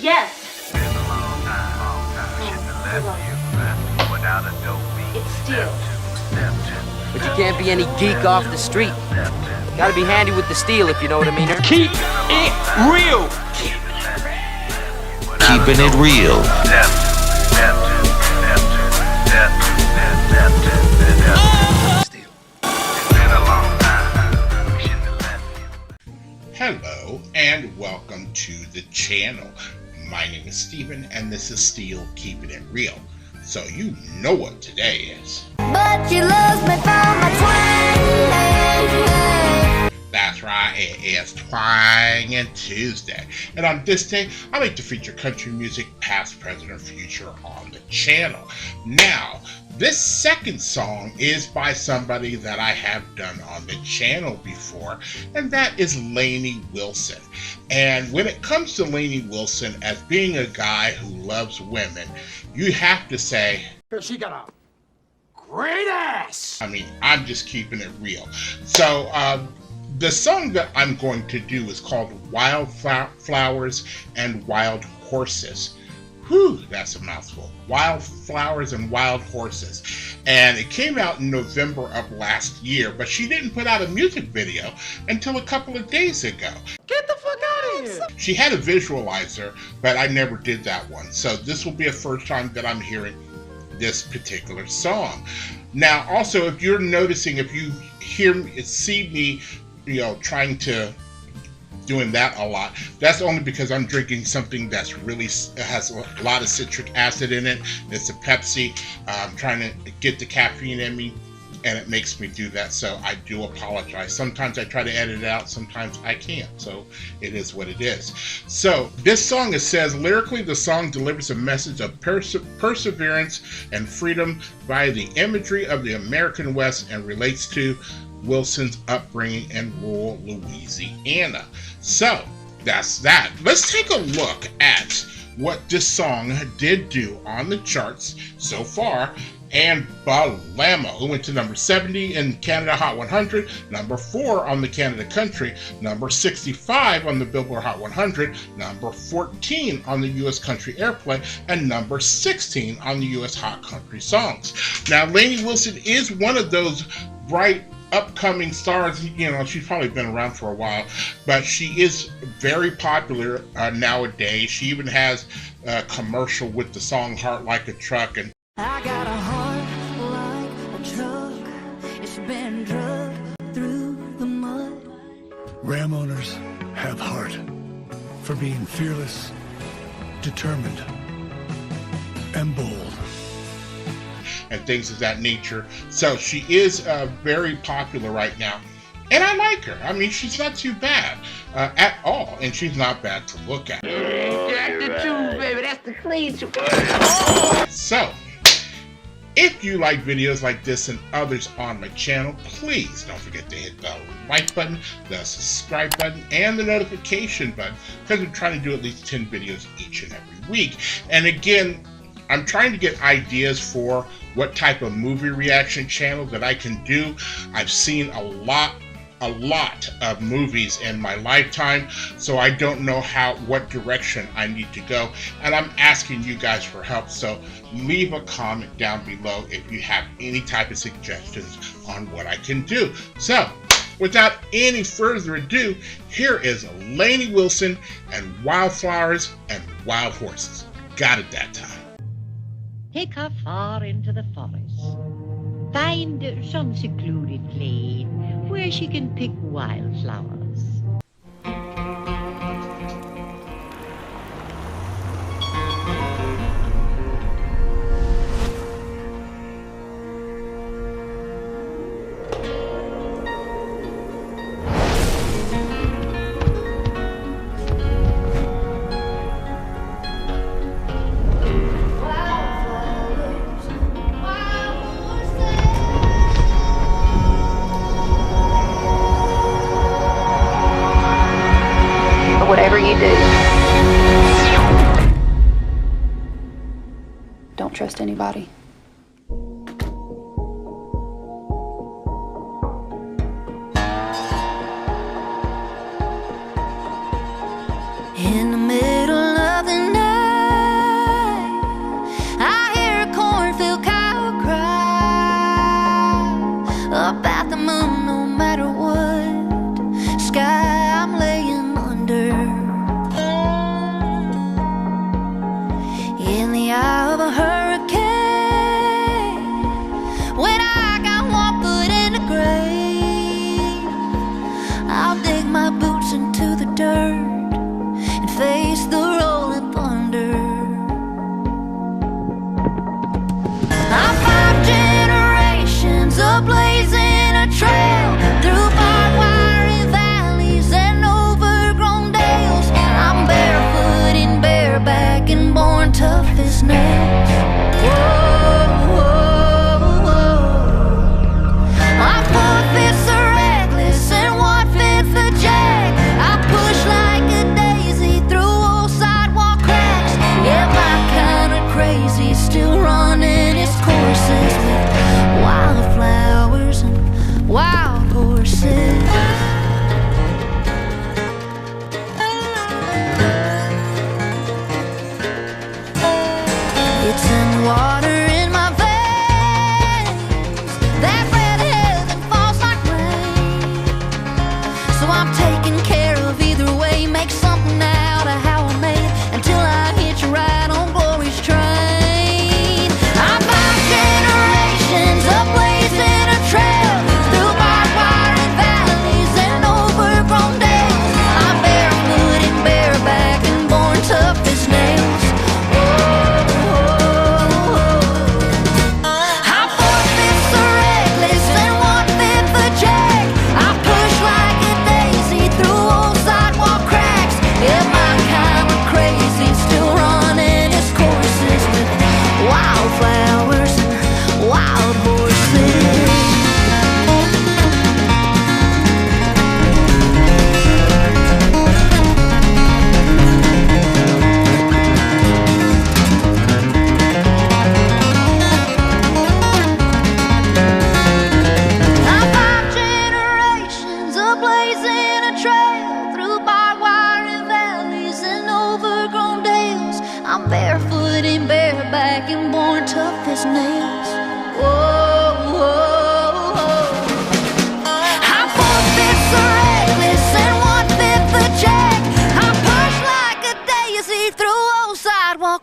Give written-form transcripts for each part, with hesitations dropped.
Yes. Been a long time. Shouldn't have left you without a dope beat. It's steel. But you can't be any geek off the street. Gotta be handy with the steel, if you know what I mean. Keep it real. Keeping it real. Hello and welcome to the channel. My name is Steven and this is Steel Keeping It Real. So you know what today is. But you love me for my twang. That's right, it is Twangin' Tuesday. And on this day, I like to feature country music, past, present, or future on the channel. Now, this second song is by somebody that I have done on the channel before, and that is Lainey Wilson. And when it comes to Lainey Wilson, as being a guy who loves women, you have to say, She got a great ass. I mean, I'm just keeping it real. So, the song that I'm going to do is called Wildflowers and Wild Horses. Whew, that's a mouthful. Wildflowers and Wild Horses. And it came out in November of last year, but she didn't put out a music video until a couple of days ago. Get the fuck out of here. She had a visualizer, but I never did that one. So this will be a first time that I'm hearing this particular song. Now, also, if you're noticing, if you see me, trying to doing that a lot, that's only because I'm drinking something that's really has a lot of citric acid in it. It's a Pepsi. I'm trying to get the caffeine in me, and it makes me do that, so I do apologize. Sometimes I try to edit it out, sometimes I can't, so it is what it is. So this song, it says, lyrically the song delivers a message of perseverance and freedom via the imagery of the American West and relates to Wilson's upbringing in rural Louisiana. So that's that. Let's take a look at what this song did do on the charts so far. And Balamo, who went to number 70 in Canada Hot 100, number 4 on the Canada Country, number 65 on the Billboard Hot 100, number 14 on the US Country Airplay, and number 16 on the US Hot Country Songs. Now, Lainey Wilson is one of those bright upcoming stars. She's probably been around for a while, but she is very popular nowadays. She even has a commercial with the song Heart Like a Truck. And I got a heart like a truck. It's been drugged through the mud. Ram owners have heart for being fearless, determined, and bold, and things of that nature. So she is very popular right now, and I like her. I mean, she's not too bad at all, and she's not bad to look at. Jack the truth, baby. That's the clean truth. So, if you like videos like this and others on my channel, please don't forget to hit the like button, the subscribe button, and the notification button, because I'm trying to do at least 10 videos each and every week. And again, I'm trying to get ideas for what type of movie reaction channel that I can do. I've seen a lot of movies in my lifetime, so I don't know what direction I need to go, and I'm asking you guys for help. So leave a comment down below if you have any type of suggestions on what I can do. So without any further ado, here is Lainey Wilson and Wildflowers and Wild Horses. Got it that time. Take her far into the forest. Find some secluded glade where she can pick wildflowers. Whatever you do, don't trust anybody. In the middle of the night.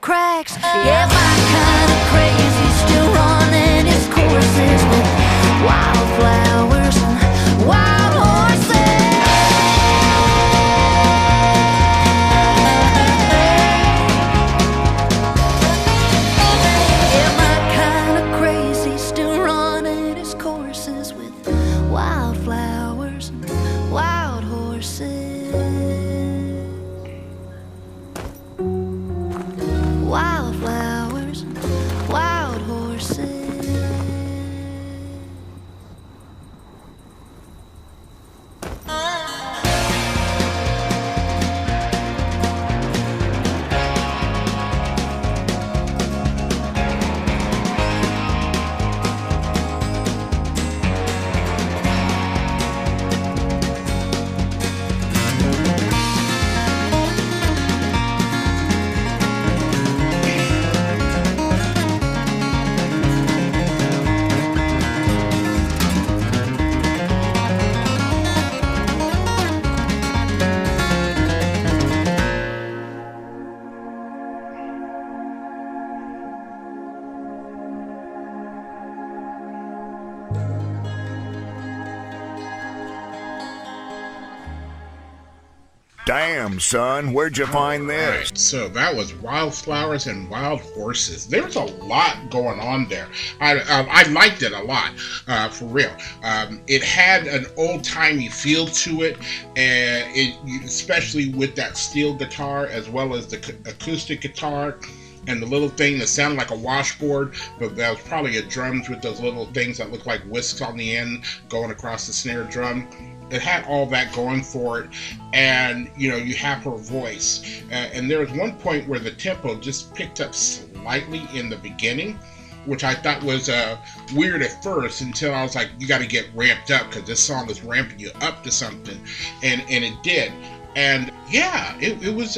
cracks. Yeah, my kind of crazy still running its courses with wildflowers and wild horses. Yeah, my kind of crazy still running its courses with wildflowers and wild horses. Wildflowers, wild horses. Damn, son, where'd you find this? Right, so that was Wildflowers and Wild Horses. There's a lot going on there. I liked it a lot, for real. It had an old-timey feel to it, and especially with that steel guitar as well as the acoustic guitar and the little thing that sounded like a washboard, but that was probably a drums with those little things that look like whisks on the end going across the snare drum. It had all that going for it, and you have her voice, and there was one point where the tempo just picked up slightly in the beginning, which I thought was weird at first, until I was like, you got to get ramped up because this song is ramping you up to something, and it did. And yeah, it was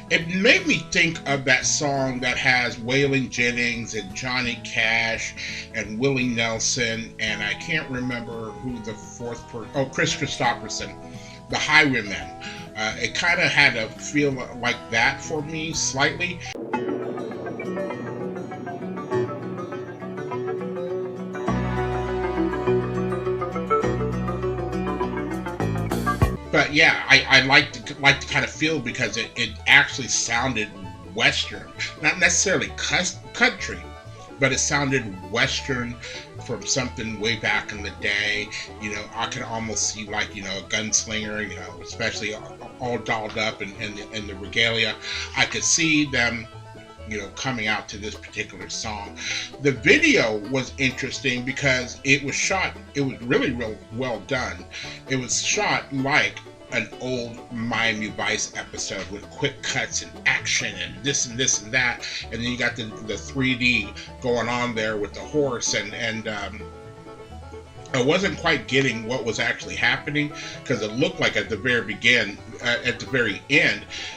it made me think of that song that has Waylon Jennings and Johnny Cash and Willie Nelson, and I can't remember who the fourth person, Chris Christopherson, The Highwaymen. It kind of had a feel like that for me, slightly. But yeah, I like the kind of feel because it actually sounded Western, not necessarily country, but it sounded Western from something way back in the day. I can almost see like a gunslinger, especially all dolled up in the regalia. I could see them coming out to this particular song. The video was interesting because it was really real well done. It was shot like an old Miami Vice episode with quick cuts and action and this and this and that, and then you got the 3D going on there with the horse, and I wasn't quite getting what was actually happening because it looked like at the very end,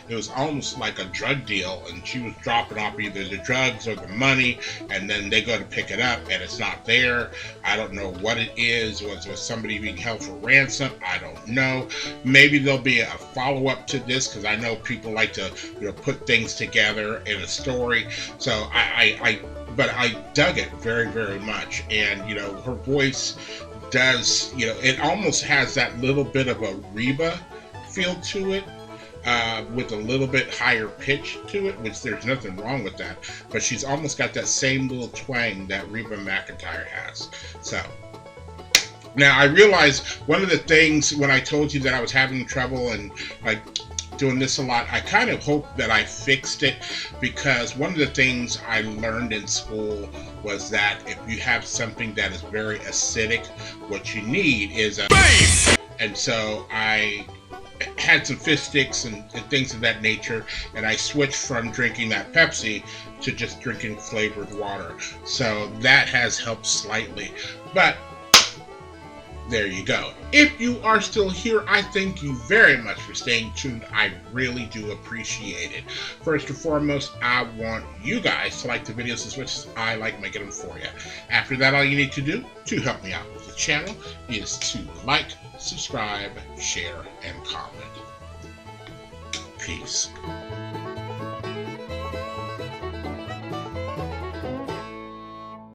it was almost like a drug deal, and she was dropping off either the drugs or the money, and then they go to pick it up and it's not there. I don't know what it is. Was somebody being held for ransom? I don't know. Maybe there'll be a follow-up to this because I know people like to put things together in a story. So but I dug it very, very much, and her voice does, it almost has that little bit of a Reba feel to it, with a little bit higher pitch to it, which there's nothing wrong with that, but she's almost got that same little twang that Reba McEntire has. So now I realize one of the things when I told you that I was having trouble and like doing this a lot, I kind of hope that I fixed it, because one of the things I learned in school was that if you have something that is very acidic, what you need is a bass. And so I had some fish sticks and things of that nature, and I switched from drinking that Pepsi to just drinking flavored water. So that has helped slightly, but there you go. If you are still here, I thank you very much for staying tuned. I really do appreciate it. First and foremost, I want you guys to like the videos as much as I like making them for you. After that, all you need to do to help me out with the channel is to like, subscribe, share, and comment. Peace.